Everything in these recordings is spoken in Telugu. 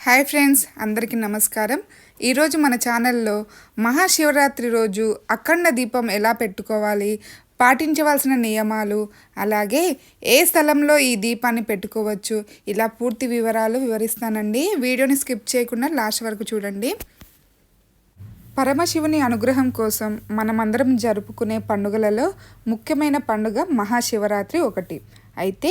హాయ్ ఫ్రెండ్స్, అందరికీ నమస్కారం. ఈరోజు మన ఛానల్లో మహాశివరాత్రి రోజు అఖండ దీపం ఎలా పెట్టుకోవాలి, పాటించవలసిన నియమాలు, అలాగే ఏ స్థలంలో ఈ దీపాన్ని పెట్టుకోవచ్చు, ఇలా పూర్తి వివరాలు వివరిస్తానండి. వీడియోని స్కిప్ చేయకుండా లాస్ట్ వరకు చూడండి. పరమశివుని అనుగ్రహం కోసం మనమందరం జరుపుకునే పండుగలలో ముఖ్యమైన పండుగ మహాశివరాత్రి ఒకటి. అయితే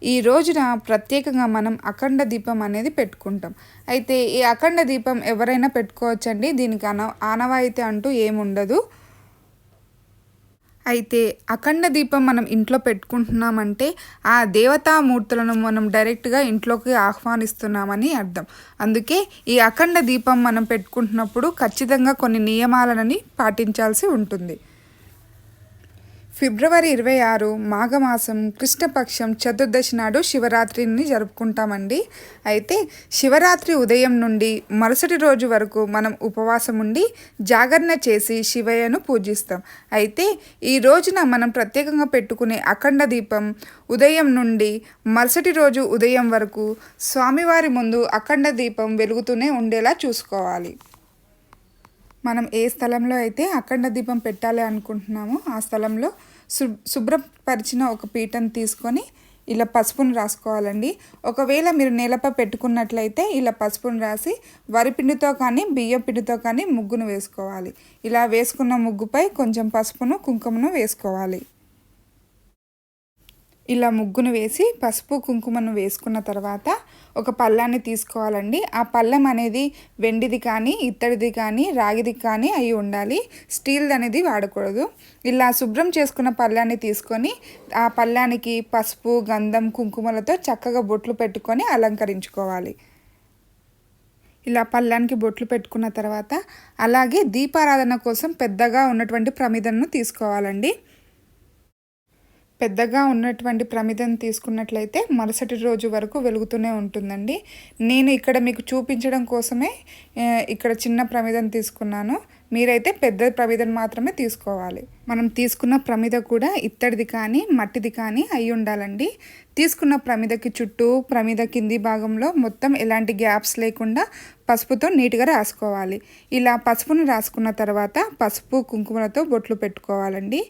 ఈ రోజున ప్రత్యేకంగా మనం అఖండ దీపం అనేది పెట్టుకుంటాం. అయితే ఈ అఖండ దీపం ఎవరైనా పెట్టుకోవచ్చండి, దీనికి ఆనవాయితీ అంటూ ఏముండదు. అయితే అఖండ దీపం మనం ఇంట్లో పెట్టుకుంటున్నామంటే ఆ దేవతామూర్తులను మనం డైరెక్ట్గా ఇంట్లోకి ఆహ్వానిస్తున్నామని అర్థం. అందుకే ఈ అఖండ దీపం మనం పెట్టుకుంటున్నప్పుడు ఖచ్చితంగా కొన్ని నియమాలని పాటించాల్సి ఉంటుంది. ఫిబ్రవరి 26 మాఘమాసం కృష్ణపక్షం చతుర్దశి నాడు శివరాత్రిని జరుపుకుంటామండి. అయితే శివరాత్రి ఉదయం నుండి మరుసటి రోజు వరకు మనం ఉపవాసం ఉండి జాగరణ చేసి శివయ్యను పూజిస్తాం. అయితే ఈ రోజున మనం ప్రత్యేకంగా పెట్టుకునే అఖండ దీపం ఉదయం నుండి మరుసటి రోజు ఉదయం వరకు స్వామివారి ముందు అఖండ దీపం వెలుగుతూనే ఉండేలా చూసుకోవాలి. మనం ఏ స్థలంలో అయితే అఖండ దీపం పెట్టాలి అనుకుంటున్నామో ఆ స్థలంలో శుభ్రపరిచిన ఒక పీటను తీసుకొని ఇలా పసుపును రాసుకోవాలండి. ఒకవేళ మీరు నేలపై పెట్టుకున్నట్లయితే ఇలా పసుపును రాసి వరిపిండితో కానీ బియ్యం పిండితో కానీ ముగ్గును వేసుకోవాలి. ఇలా వేసుకున్న ముగ్గుపై కొంచెం పసుపును కుంకుమను వేసుకోవాలి. ఇలా ముగ్గును వేసి పసుపు కుంకుమను వేసుకున్న తర్వాత ఒక పళ్ళాన్ని తీసుకోవాలండి. ఆ పళ్ళెం అనేది వెండిది కానీ ఇత్తడిది కానీ రాగిది కానీ అయి ఉండాలి, స్టీల్ది అనేది వాడకూడదు. ఇలా శుభ్రం చేసుకున్న పళ్ళాన్ని తీసుకొని ఆ పళ్ళానికి పసుపు గంధం కుంకుమలతో చక్కగా బొట్లు పెట్టుకొని అలంకరించుకోవాలి. ఇలా పళ్ళానికి బొట్లు పెట్టుకున్న తర్వాత అలాగే దీపారాధన కోసం పెద్దగా ఉన్నటువంటి ప్రమిదను తీసుకోవాలండి. పెద్దగా ఉన్నటువంటి ప్రమిదను తీసుకున్నట్లయితే మరుసటి రోజు వరకు వెలుగుతూనే ఉంటుందండి. నేను ఇక్కడ మీకు చూపించడం కోసమే ఇక్కడ చిన్న ప్రమిదను తీసుకున్నాను. మీరైతే పెద్ద ప్రమిదను మాత్రమే తీసుకోవాలి. మనం తీసుకున్న ప్రమిద కూడా ఇత్తడిది కానీ మట్టిది కానీ అయి ఉండాలండి. తీసుకున్న ప్రమిదకి చుట్టూ ప్రమిద కింది భాగంలో మొత్తం ఎలాంటి గ్యాప్స్ లేకుండా పసుపుతో నీట్గా రాసుకోవాలి. ఇలా పసుపును రాసుకున్న తర్వాత పసుపు కుంకుమలతో బొట్లు పెట్టుకోవాలండి.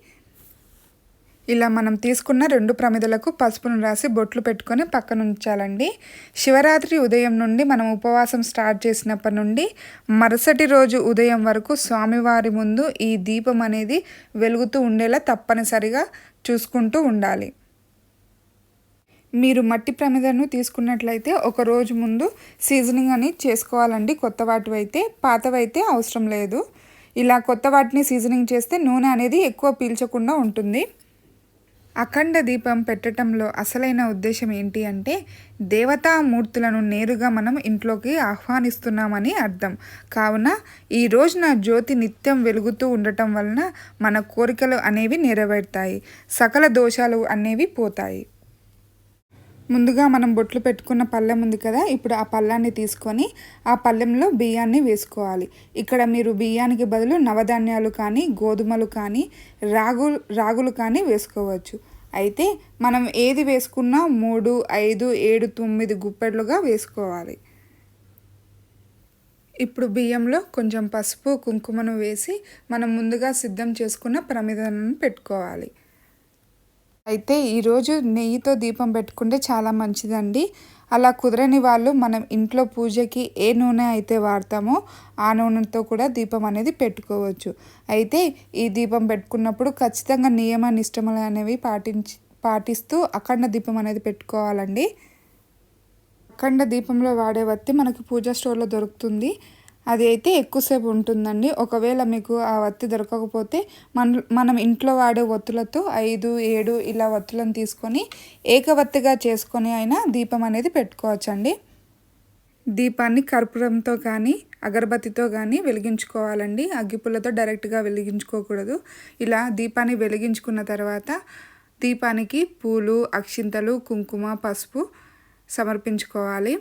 ఇలా మనం తీసుకున్న 2 ప్రమిదలకు పసుపును రాసి బొట్లు పెట్టుకొని పక్కన ఉంచాలండి. శివరాత్రి ఉదయం నుండి మనం ఉపవాసం స్టార్ట్ చేసినప్పటి నుండి మరుసటి రోజు ఉదయం వరకు స్వామివారి ముందు ఈ దీపం అనేది వెలుగుతూ ఉండేలా తప్పనిసరిగా చూసుకుంటూ ఉండాలి. మీరు మట్టి ప్రమిదను తీసుకున్నట్లయితే ఒక రోజు ముందు సీజనింగ్ అని చేసుకోవాలండి. కొత్త వాటివైతే, పాతవైతే అవసరం లేదు. ఇలా కొత్త వాటిని సీజనింగ్ చేస్తే నూనె అనేది ఎక్కువ పీల్చకుండా ఉంటుంది. అఖండ దీపం పెట్టడంలో అసలైన ఉద్దేశం ఏంటి అంటే దేవతామూర్తులను నేరుగా మనం ఇంట్లోకి ఆహ్వానిస్తున్నామని అర్థం. కావున ఈ రోజున జ్యోతి నిత్యం వెలుగుతూ ఉండటం వలన మన కోరికలు అనేవి నెరవేరుతాయి, సకల దోషాలు అనేవి పోతాయి. ముందుగా మనం బొట్లు పెట్టుకున్న పళ్ళెం ఉంది కదా, ఇప్పుడు ఆ పళ్ళాన్ని తీసుకొని ఆ పళ్ళెంలో బియ్యాన్ని వేసుకోవాలి. ఇక్కడ మీరు బియ్యానికి బదులు నవధాన్యాలు కానీ గోధుమలు కానీ రాగులు కానీ వేసుకోవచ్చు. అయితే మనం ఏది వేసుకున్నా 3, 5, 7, 9 గుప్పెడులుగా వేసుకోవాలి. ఇప్పుడు బియ్యంలో కొంచెం పసుపు కుంకుమను వేసి మనం ముందుగా సిద్ధం చేసుకున్న ప్రమిదను పెట్టుకోవాలి. అయితే ఈరోజు నెయ్యితో దీపం పెట్టుకుంటే చాలా మంచిదండి. అలా కుదరని వాళ్ళు మనం ఇంట్లో పూజకి ఏ నూనె అయితే వాడతామో ఆ నూనెతో కూడా దీపం అనేది పెట్టుకోవచ్చు. అయితే ఈ దీపం పెట్టుకున్నప్పుడు ఖచ్చితంగా నియమ నిష్టములు అనేవి పాటిస్తూ అఖండ దీపం అనేది పెట్టుకోవాలండి. అఖండ దీపంలో వాడే వత్తి మనకి పూజా స్టోర్లో దొరుకుతుంది. అది అయితే ఎక్కువసేపు ఉంటుందండి. ఒకవేళ మీకు ఆ వత్తి దొరకకపోతే మనం ఇంట్లో వాడే ఒత్తులతో 5, 7 ఇలా ఒత్తులను తీసుకొని ఏకవత్తిగా చేసుకొని అయినా దీపం అనేది పెట్టుకోవచ్చండి. దీపాన్ని కర్పూరంతో కానీ అగరబత్తితో కానీ వెలిగించుకోవాలండి. అగ్గిపుల్లతో డైరెక్ట్గా వెలిగించుకోకూడదు. ఇలా దీపాన్ని వెలిగించుకున్న తర్వాత దీపానికి పూలు, అక్షింతలు, కుంకుమ, పసుపు సమర్పించుకోవాలి.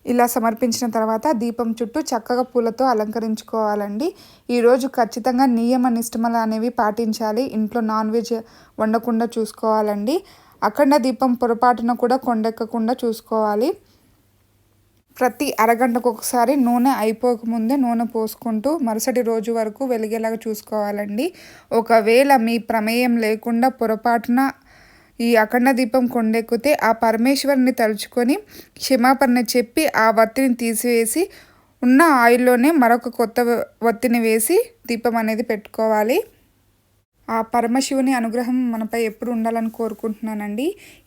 ఇలా సమర్పించిన తర్వాత దీపం చుట్టూ చక్కగా పూలతో అలంకరించుకోవాలండి. ఈరోజు ఖచ్చితంగా నియమ నిష్టములు అనేవి పాటించాలి. ఇంట్లో నాన్ వెజ్ వండకుండా చూసుకోవాలండి. అఖండ దీపం పొరపాటున కూడా కొండెక్కకుండా చూసుకోవాలి. ప్రతి అరగంటకు ఒకసారి నూనె అయిపోకముందే నూనె పోసుకుంటూ మరుసటి రోజు వరకు వెలిగేలాగా చూసుకోవాలండి. ఒకవేళ మీ ప్రమేయం లేకుండా పొరపాటున ఈ అఖండ దీపం కొండెక్కితే ఆ పరమేశ్వరుని తలుచుకొని క్షమాపణ చెప్పి ఆ వత్తిని తీసివేసి ఉన్న ఆయిల్లోనే మరొక కొత్త వత్తిని వేసి దీపం అనేది పెట్టుకోవాలి. ఆ పరమశివుని అనుగ్రహం మనపై ఎప్పుడు ఉండాలని కోరుకుంటున్నానండి.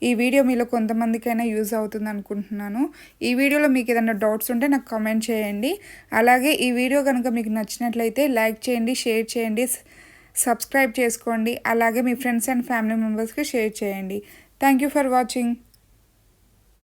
ఈ వీడియో మీలో కొంతమందికైనా యూజ్ అవుతుంది అనుకుంటున్నాను. ఈ వీడియోలో మీకు ఏదైనా డౌట్స్ ఉంటే నాకు కామెంట్ చేయండి. అలాగే ఈ వీడియో కనుక మీకు నచ్చినట్లయితే లైక్ చేయండి, షేర్ చేయండి, సబ్స్క్రైబ్ చేసుకోండి. అలాగే మీ ఫ్రెండ్స్ అండ్ ఫ్యామిలీ మెంబర్స్కి షేర్ చేయండి. Thank you for watching.